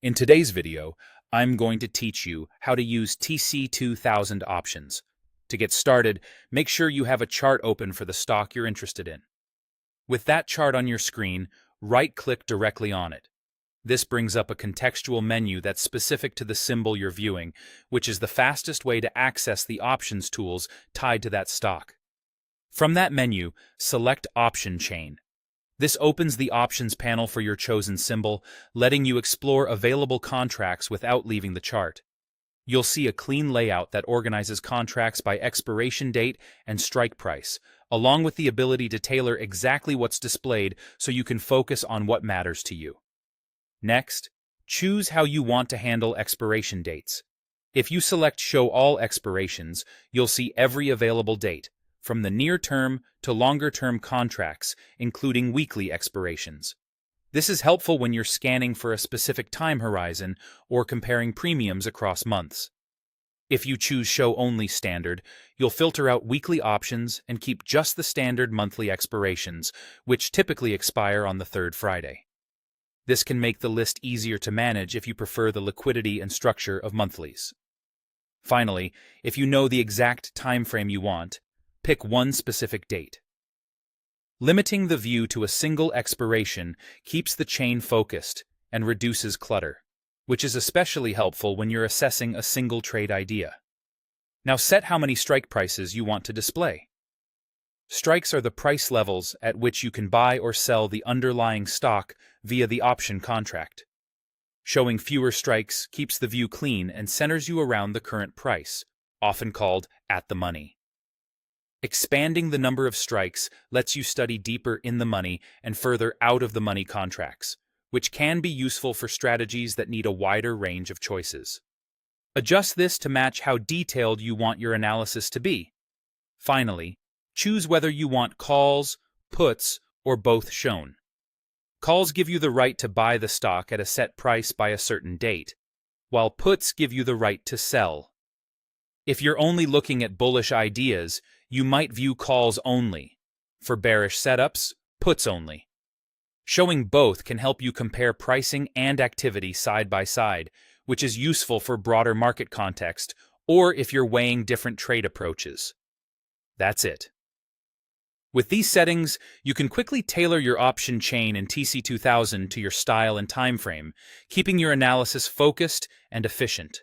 In today's video, I'm going to teach you how to use TC2000 options. To get started, make sure you have a chart open for the stock you're interested in. With that chart on your screen, right-click directly on it. This brings up a contextual menu that's specific to the symbol you're viewing, which is the fastest way to access the options tools tied to that stock. From that menu, select Option Chain. This opens the options panel for your chosen symbol, letting you explore available contracts without leaving the chart. You'll see a clean layout that organizes contracts by expiration date and strike price, along with the ability to tailor exactly what's displayed so you can focus on what matters to you. Next, choose how you want to handle expiration dates. If you select Show All Expirations, you'll see every available date, from the near-term to longer-term contracts, including weekly expirations. This is helpful when you're scanning for a specific time horizon or comparing premiums across months. If you choose Show Only Standard, you'll filter out weekly options and keep just the standard monthly expirations, which typically expire on the third Friday. This can make the list easier to manage if you prefer the liquidity and structure of monthlies. Finally, if you know the exact time frame you want, pick one specific date. Limiting the view to a single expiration keeps the chain focused and reduces clutter, which is especially helpful when you're assessing a single trade idea. Now set how many strike prices you want to display. Strikes are the price levels at which you can buy or sell the underlying stock via the option contract. Showing fewer strikes keeps the view clean and centers you around the current price, often called at the money. Expanding the number of strikes lets you study deeper in the money and further out of the money contracts, which can be useful for strategies that need a wider range of choices. Adjust this to match how detailed you want your analysis to be. Finally, choose whether you want calls, puts, or both shown. Calls give you the right to buy the stock at a set price by a certain date, while puts give you the right to sell. If you're only looking at bullish ideas, you might view calls only. For bearish setups, puts only. Showing both can help you compare pricing and activity side by side, which is useful for broader market context or if you're weighing different trade approaches. That's it. With these settings, you can quickly tailor your option chain in TC2000 to your style and time frame, keeping your analysis focused and efficient.